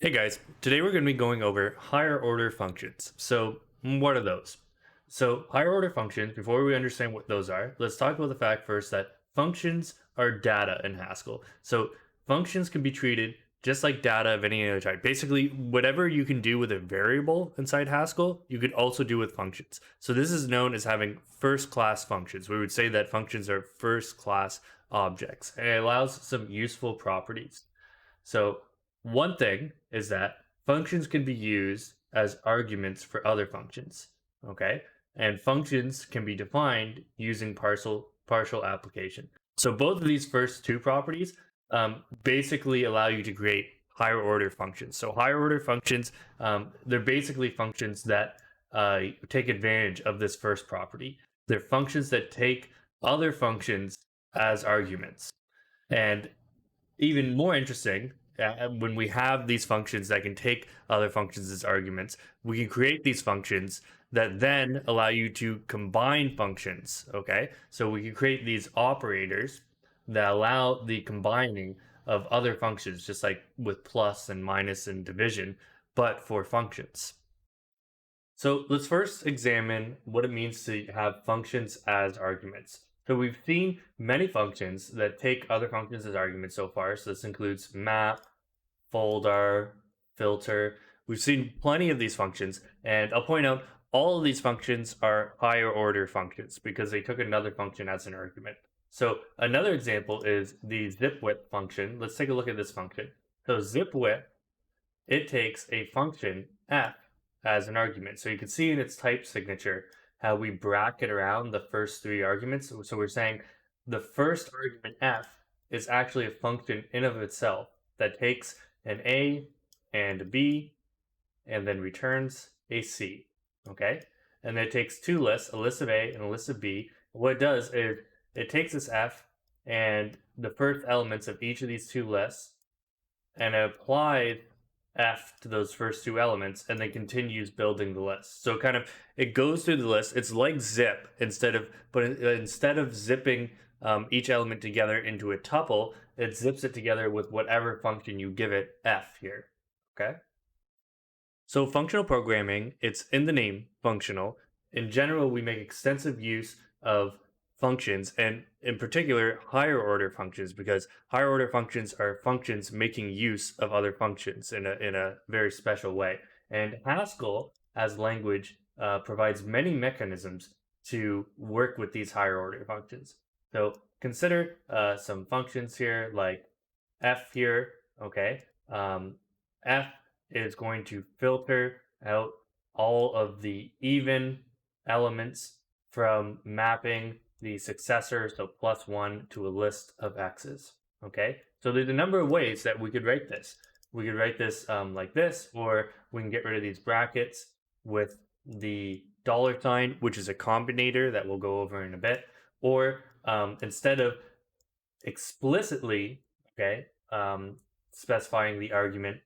Hey guys, today we're going to be going over higher order functions. So, what are those? So, higher order functions, before we understand what those are, let's talk about the fact first that functions are data in Haskell. So, functions can be treated just like data of any other type. Basically, whatever you can do with a variable inside Haskell, you could also do with functions. So, this is known as having first class functions. We would say that functions are first class objects, and it allows some useful properties. So, one thing is that functions can be used as arguments for other functions. Okay. And functions can be defined using partial application. So, both of these first two properties basically allow you to create higher order functions. So, higher order functions, they're basically functions that take advantage of this first property. They're functions that take other functions as arguments. And even more interesting, when we have these functions that can take other functions as arguments, we can create these functions that then allow you to combine functions. Okay, so we can create these operators that allow the combining of other functions, just like with plus and minus and division, but for functions. So let's first examine what it means to have functions as arguments. So we've seen many functions that take other functions as arguments so far. So this includes map, folder, filter. We've seen plenty of these functions, and I'll point out all of these functions are higher order functions because they took another function as an argument. So another example is the zip width function. Let's take a look at this function. So zip width, it takes a function f as an argument. So you can see in its type signature how we bracket around the first three arguments. So we're saying the first argument f is actually a function in of itself that takes an a and a b and then returns a c. Okay, and then it takes two lists, a list of a and a list of b. What it does is it takes this f and the first elements of each of these two lists and it applies f to those first two elements and then continues building the list. So it goes through the list. It's like zip instead of zipping each element together into a tuple, it zips it together with whatever function you give it f here. Okay. So functional programming, it's in the name, functional. In general, we make extensive use of functions and in particular higher order functions because higher order functions are functions making use of other functions in a very special way. And Haskell as language provides many mechanisms to work with these higher order functions. So consider some functions here like f here, okay? F is going to filter out all of the even elements from mapping the successor, so plus one, to a list of x's. Okay, so there's a number of ways that we could write this. We could write this like this, or we can get rid of these brackets with the dollar sign, which is a combinator that we'll go over in a bit. Or instead of explicitly, okay, specifying the argument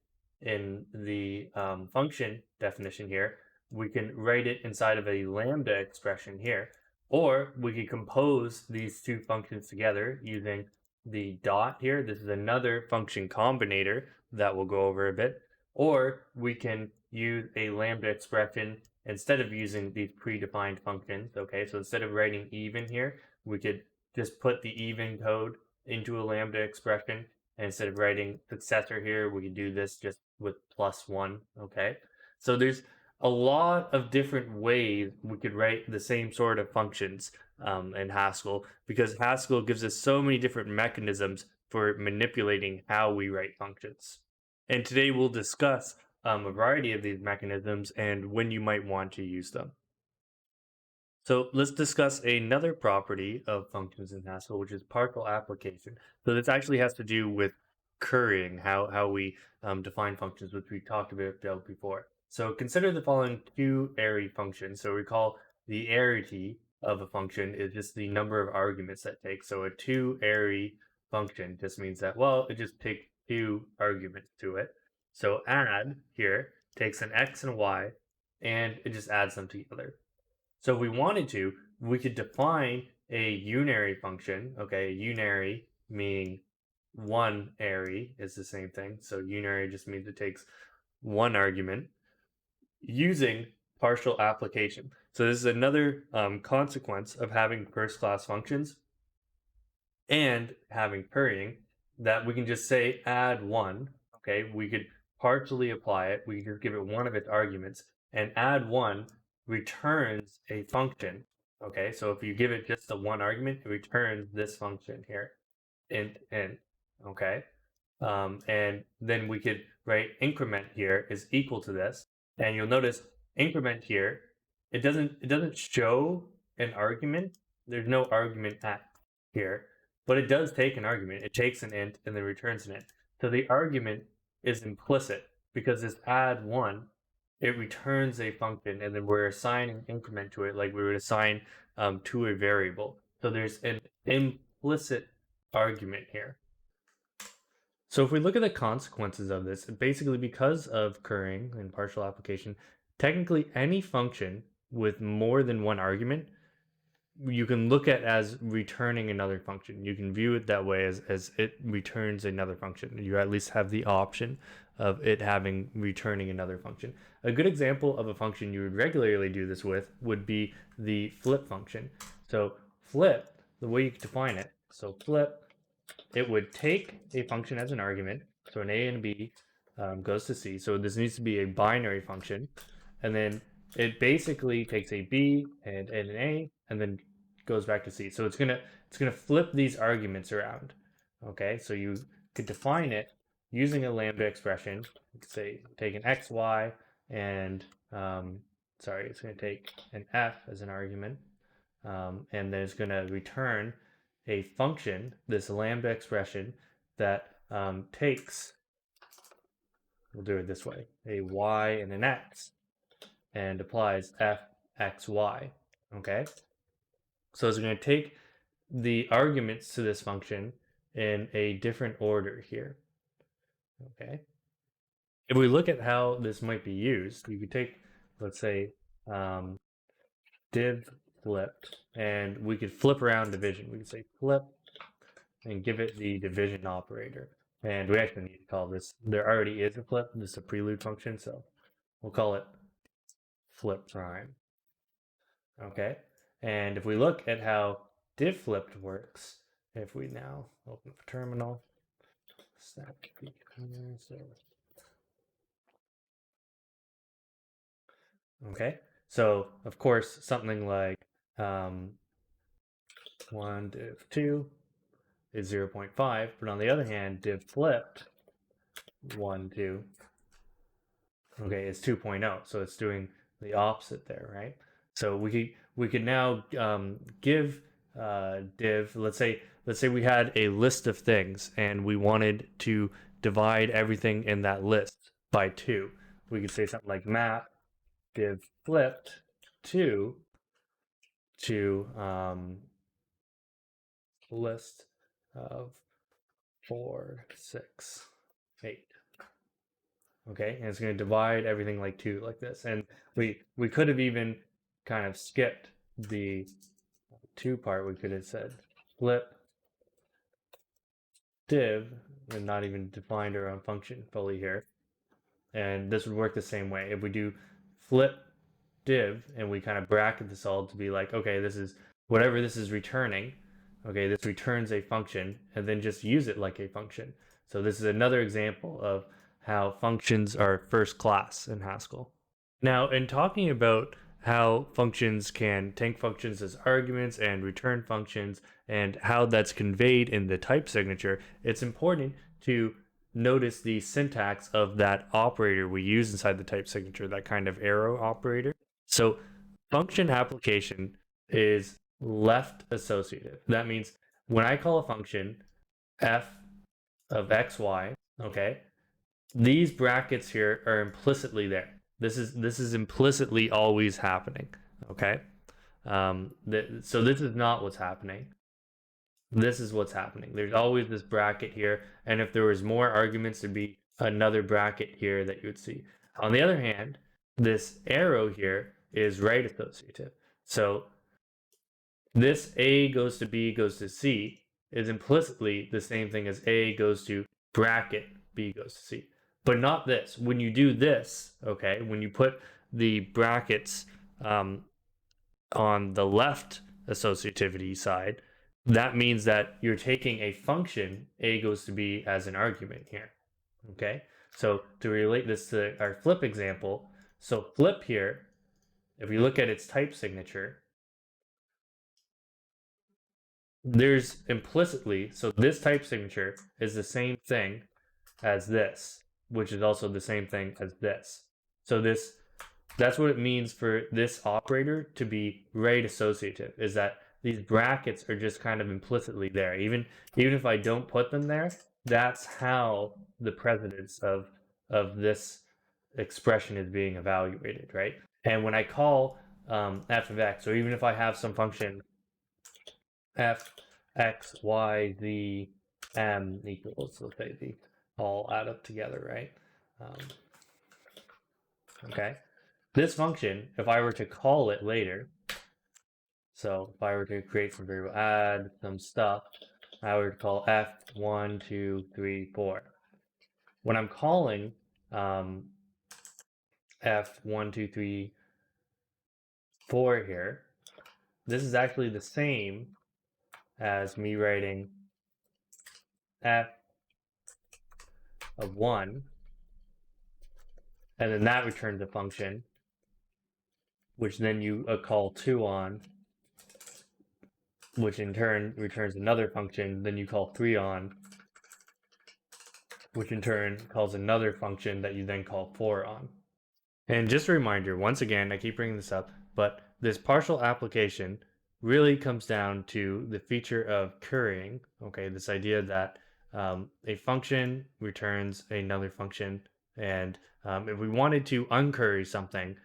in the function definition here, we can write it inside of a lambda expression here, or we could compose these two functions together using the dot here. This is another function combinator that we'll go over a bit, or we can use a lambda expression instead of using these predefined functions. Okay, so instead of writing even here, we could just put the even code into a lambda expression. And instead of writing successor here, we could do this just with plus one. Okay, so there's a lot of different ways we could write the same sort of functions in Haskell because Haskell gives us so many different mechanisms for manipulating how we write functions. And today we'll discuss a variety of these mechanisms and when you might want to use them. So let's discuss another property of functions in Haskell, which is partial application. So this actually has to do with currying, how we define functions, which we talked about before. So consider the following two array functions. So recall the arity of a function is just the number of arguments that takes. So a two array function just means that, well, it just takes two arguments to it. So add here takes an x and a y, and it just adds them together. So if we wanted to, we could define a unary function, okay, unary meaning one array is the same thing. So unary just means it takes one argument using partial application. So this is another consequence of having first class functions and having currying, that we can just say add one. Okay, we could partially apply it. We could give it one of its arguments, and add one returns a function. Okay, so if you give it just the one argument, it returns this function here, int n. Okay, and then we could write increment here is equal to this, and you'll notice increment here, it doesn't show an argument. There's no argument at here, but it does take an argument. It takes an int and then returns an int. So the argument is implicit because this add one, it returns a function, and then we're assigning increment to it like we would assign to a variable. So there's an implicit argument here. So if we look at the consequences of this, basically because of currying and partial application, technically any function with more than one argument, you can look at as returning another function. You can view it that way as it returns another function. You at least have the option of it having returning another function. A good example of a function you would regularly do this with would be the flip function. So flip, the way you define it, so flip, it would take a function as an argument. So an a and a b goes to c. So this needs to be a binary function. And then it basically takes a b and an a and then goes back to c. So it's gonna flip these arguments around. Okay, so you could define it using a lambda expression. Say take an x, y, and it's gonna take an f as an argument, and then it's gonna return a function, this lambda expression, that takes, we'll do it this way, a y and an x, and applies f x y. Okay, so it's going to take the arguments to this function in a different order here. Okay, if we look at how this might be used, you could take, let's say, div flipped, and we could flip around division. We could say flip and give it the division operator. And we actually need to call this, there already is a flip, this is a prelude function, so we'll call it flip prime. Okay, and if we look at how div flipped works, if we now open up a terminal, okay, so of course something like 1 div 2 is 0.5, but on the other hand, div flipped 1 2, okay, is 2.0, so it's doing the opposite there, right? So we could now give div, let's say we had a list of things and we wanted to divide everything in that list by 2. We could say something like map div flipped 2 to list of 4, 6, 8. Okay, and it's going to divide everything like 2 like this. And we could have even kind of skipped the 2 part. We could have said flip div and not even defined our own function fully here. And this would work the same way. If we do flip div and we kind of bracket this all to be like, okay, this is whatever this is returning. Okay, this returns a function, and then just use it like a function. So this is another example of how functions are first class in Haskell. Now, in talking about how functions can take functions as arguments and return functions and how that's conveyed in the type signature, it's important to notice the syntax of that operator we use inside the type signature, that kind of arrow operator. So function application is left associative. That means when I call a function f of xy, okay, these brackets here are implicitly there. This is implicitly always happening. Okay, so this is not what's happening. This is what's happening. There's always this bracket here, and if there was more arguments, there'd be another bracket here that you would see. On the other hand, this arrow here is right associative. So this A goes to B goes to C. is implicitly the same thing as A goes to bracket B goes to C. But not this. When you do this, okay, when you put the brackets on the left associativity side, that means that you're taking a function, A goes to B, as an argument here. Okay? So to relate this to our flip example, so flip here, if we look at its type signature, there's implicitly, so this type signature is the same thing as this, which is also the same thing as this. So that's what it means for this operator to be right associative, is that these brackets are just kind of implicitly there. Even if I don't put them there, that's how the precedence of this expression is being evaluated, right? And when I call f of x, or even if I have some function f x y z m equals, let's say the all add up together, right? Okay. This function, if I were to call it later, so if I were to create some variable, add some stuff, I would call f1, 2, 3, 4. When I'm calling f1, 2, 3, 4 here, this is actually the same as me writing f of 1, and then that returns a function, which then you call 2 on, which in turn returns another function, then you call 3 on, which in turn calls another function that you then call 4 on. And just a reminder, once again, I keep bringing this up, but this partial application really comes down to the feature of currying, okay, this idea that a function returns another function, and if we wanted to uncurry something,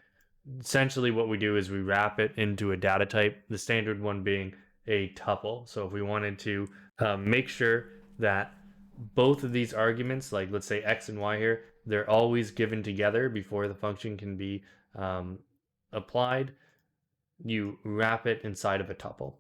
essentially what we do is we wrap it into a data type, the standard one being a tuple. So if we wanted to make sure that both of these arguments, like let's say x and y here, they're always given together before the function can be applied, you wrap it inside of a tuple.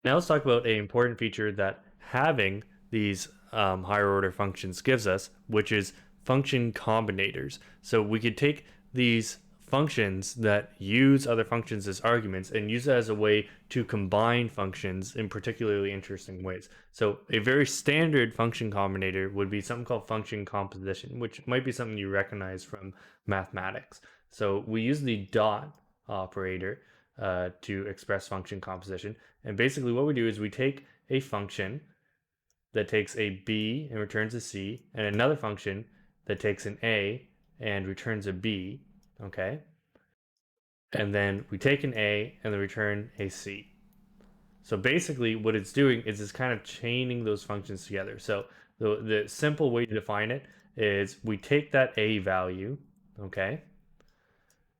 Now let's talk about an important feature that having these higher order functions gives us, which is function combinators. So we could take these functions that use other functions as arguments and use it as a way to combine functions in particularly interesting ways. So a very standard function combinator would be something called function composition, which might be something you recognize from mathematics. So we use the dot operator to express function composition. And basically what we do is we take a function that takes a b and returns a c, and another function that takes an a and returns a b, okay? And then we take an a and then return a c. So basically what it's doing is it's kind of chaining those functions together. So the simple way to define it is we take that a value, okay,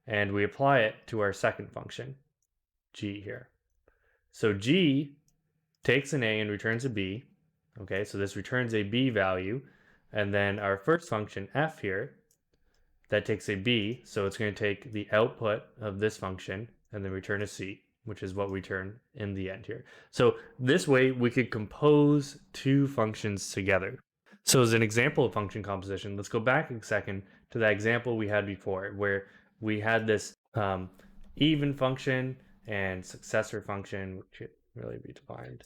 and we apply it to our second function, g here. So g takes an a and returns a b. Okay, so this returns a b value. And then our first function, f here, that takes a b. So it's going to take the output of this function and then return a c, which is what we turn in the end here. So this way we could compose two functions together. So as an example of function composition, let's go back a second to that example we had before where we had this even function and successor function, which should really be defined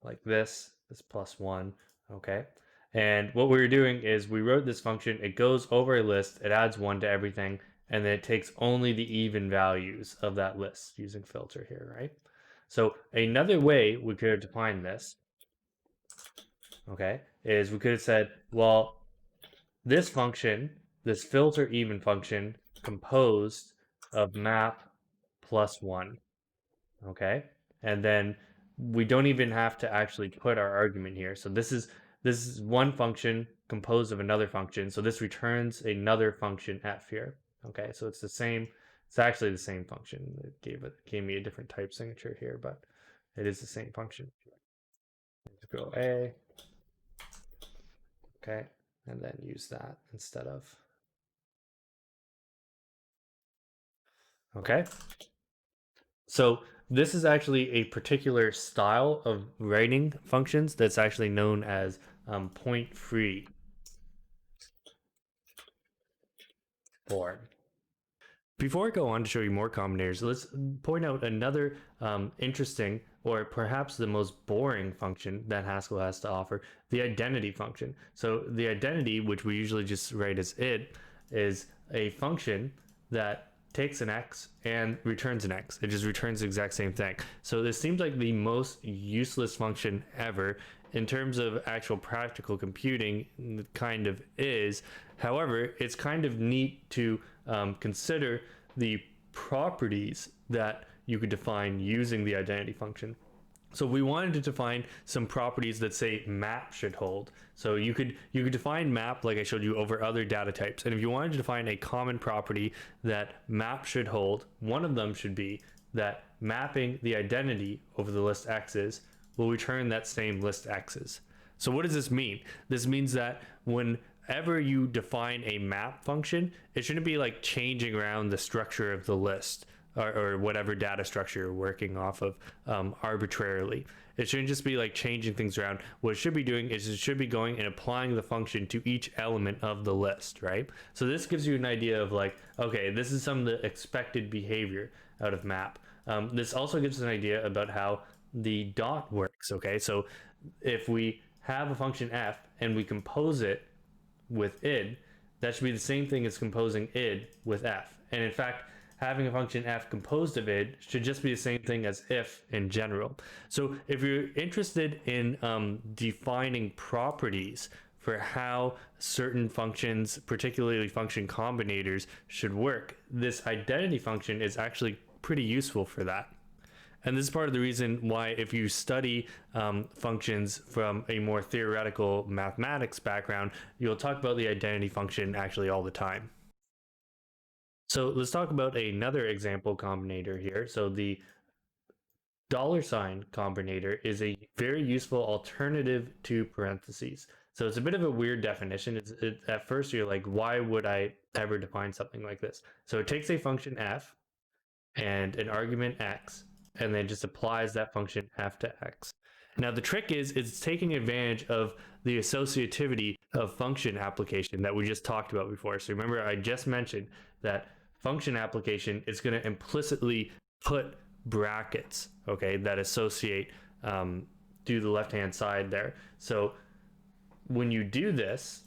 like this plus 1, okay? And what we were doing is we wrote this function, it goes over a list, it adds 1 to everything, and then it takes only the even values of that list using filter here, right? So another way we could have defined this, okay, is we could have said, well, this function, this filter even function, composed of map plus 1, okay? And then we don't even have to actually put our argument here. So this is one function composed of another function. So this returns another function f here. Okay, so it's the same. It's actually the same function. It gave me a different type signature here, but it is the same function. Let's go a. Okay, and then use that instead of. Okay. So This is actually a particular style of writing functions that's actually known as point free form. Before I go on to show you more combinators, let's point out another interesting, or perhaps the most boring function that Haskell has to offer, the identity function. So the identity, which we usually just write as it, is a function that takes an x and returns an x. It just returns the exact same thing. So this seems like the most useless function ever in terms of actual practical computing. It kind of is. However, it's kind of neat to consider the properties that you could define using the identity function. So we wanted to define some properties that say map should hold. So you could define map like I showed you over other data types. And if you wanted to define a common property that map should hold, one of them should be that mapping the identity over the list x's will return that same list x's. So what does this mean? This means that whenever you define a map function, it shouldn't be like changing around the structure of the list or whatever data structure you're working off of arbitrarily. It shouldn't just be like changing things around. What it should be doing is it should be going and applying the function to each element of the list, right? So this gives you an idea of like, okay, this is some of the expected behavior out of map. This also gives us an idea about how the dot works, okay? So if we have a function f and we compose it with id, that should be the same thing as composing id with f. And in fact, having a function f composed of id should just be the same thing as if in general. So if you're interested in defining properties for how certain functions, particularly function combinators, should work, this identity function is actually pretty useful for that. And this is part of the reason why, if you study functions from a more theoretical mathematics background, you'll talk about the identity function actually all the time. So let's talk about another example combinator here. So the $sign combinator is a very useful alternative to parentheses. So it's a bit of a weird definition. At first you're like, why would I ever define something like this? So it takes a function f and an argument x, and then just applies that function f to x. Now the trick is it's taking advantage of the associativity of function application that we just talked about before. So remember, I just mentioned that function application is going to implicitly put brackets, okay, that associate to the left hand side there. So when you do this,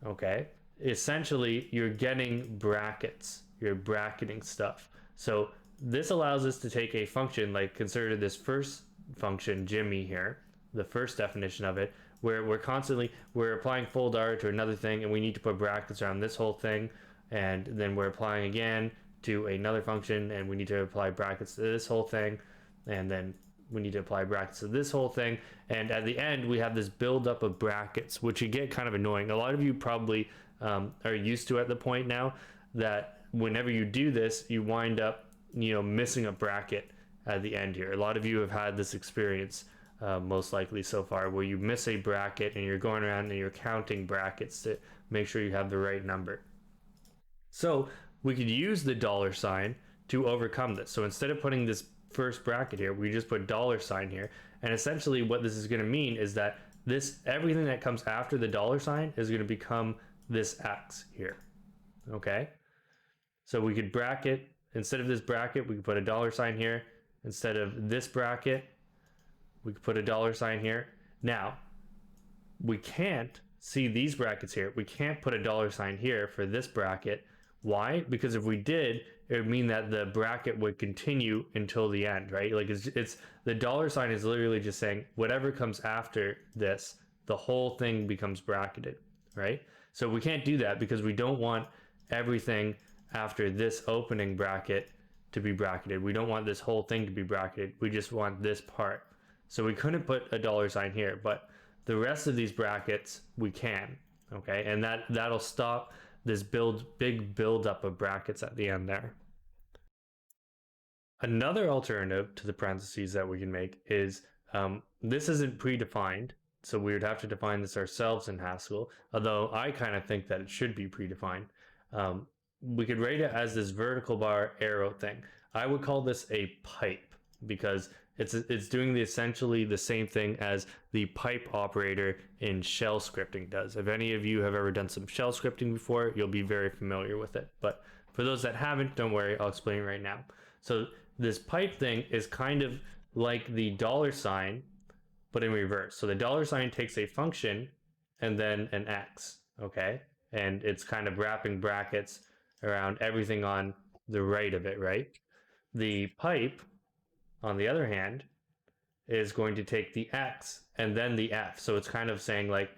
okay, essentially you're getting brackets, you're bracketing stuff. So this allows us to take a function, like consider this first function Jimmy here, the first definition of it, where we're applying full $, to another thing, and we need to put brackets around this whole thing, and then we're applying again to another function, and we need to apply brackets to this whole thing, and then we need to apply brackets to this whole thing, and at the end we have this buildup of brackets, which you get kind of annoying. A lot of you probably are used to at the point now that whenever you do this, you wind up missing a bracket at the end here. A lot of you have had this experience most likely so far, where you miss a bracket and you're going around and you're counting brackets to make sure you have the right number. So we could use the $sign to overcome this. So instead of putting this first bracket here, we just put $sign here. And essentially what this is going to mean is that everything that comes after the $sign is going to become this x here. Okay? So we could bracket, instead of this bracket, we could put a $sign here. Instead of this bracket, we could put a $sign here. Now, we can't see these brackets here. We can't put a $sign here for this bracket. Why? Because if we did, it would mean that the bracket would continue until the end, right? Like it's the $sign is literally just saying whatever comes after this, the whole thing becomes bracketed, right? So we can't do that because we don't want everything after this opening bracket to be bracketed. We don't want this whole thing to be bracketed. We just want this part. So we couldn't put a $sign here, but the rest of these brackets we can, okay? And that'll stop this big buildup of brackets at the end there. Another alternative to the parentheses that we can make is this isn't predefined, so we would have to define this ourselves in Haskell, although I kind of think that it should be predefined. We could rate it as this vertical bar arrow thing. I would call this a pipe, because it's doing essentially the same thing as the pipe operator in shell scripting does. If any of you have ever done some shell scripting before, you'll be very familiar with it. But for those that haven't, don't worry, I'll explain right now. So this pipe thing is kind of like the $sign, but in reverse. So the $sign takes a function and then an X, okay? And it's kind of wrapping brackets around everything on the right of it, right? The pipe, on the other hand, is going to take the X and then the F. So it's kind of saying like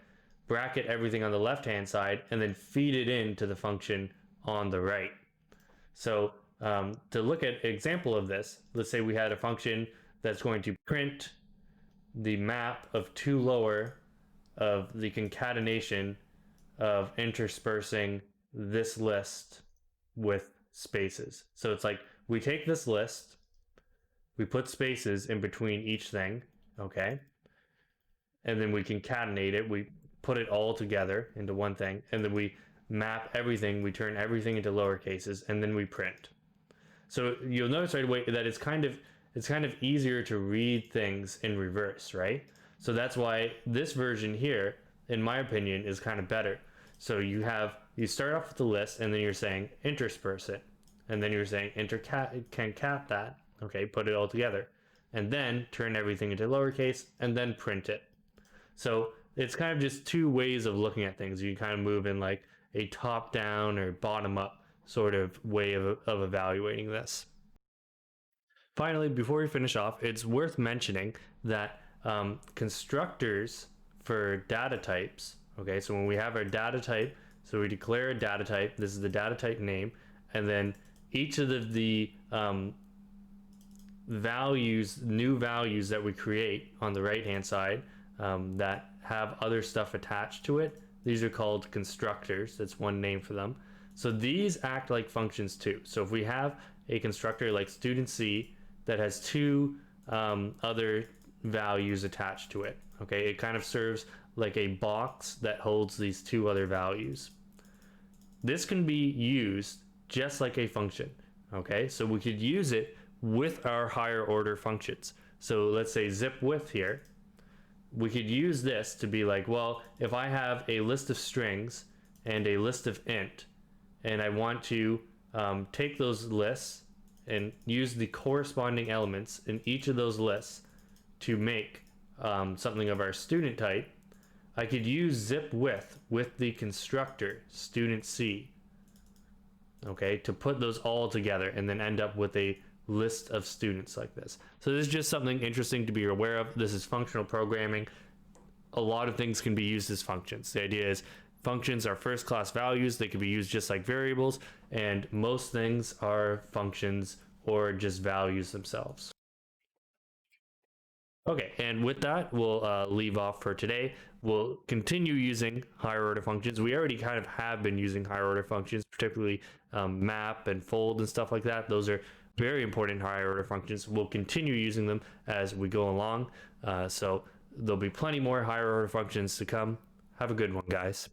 bracket everything on the left-hand side and then feed it into the function on the right. So to look at an example of this, let's say we had a function that's going to print the map of two lower of the concatenation of interspersing this list with spaces. So it's like we take this list, we put spaces in between each thing, okay? And then we concatenate it, we put it all together into one thing, and then we map everything, we turn everything into lower cases, and then we print. So you'll notice right away that it's kind of easier to read things in reverse, right? So that's why this version here, in my opinion, is kind of better. So you start off with the list, and then you're saying intersperse it, and then you're saying concat that, okay, put it all together, and then turn everything into lowercase, and then print it. So it's kind of just two ways of looking at things. You kind of move in like a top-down or bottom-up sort of way of evaluating this. Finally, before we finish off, it's worth mentioning that constructors for data types, okay, so when we have our data type, so we declare a data type, this is the data type name, and then each of the new values that we create on the right-hand side that have other stuff attached to it, these are called constructors. That's one name for them. So these act like functions too. So if we have a constructor like student C that has two other values attached to it, okay, it kind of serves like a box that holds these two other values. This can be used just like a function, okay? So we could use it with our higher order functions. So let's say zip width here, we could use this to be like, well, if I have a list of strings and a list of int, and I want to take those lists and use the corresponding elements in each of those lists to make something of our student type, I could use zip width with the constructor student C, okay, to put those all together and then end up with a list of students like this. So this is just something interesting to be aware of. This is functional programming. A lot of things can be used as functions. The idea is functions are first class values. They can be used just like variables, and most things are functions or just values themselves. Okay, and with that, we'll leave off for today. We'll continue using higher order functions. We already kind of have been using higher order functions, particularly map and fold and stuff like that. Those are very important higher order functions. We'll continue using them as we go along. So there'll be plenty more higher order functions to come. Have a good one, guys.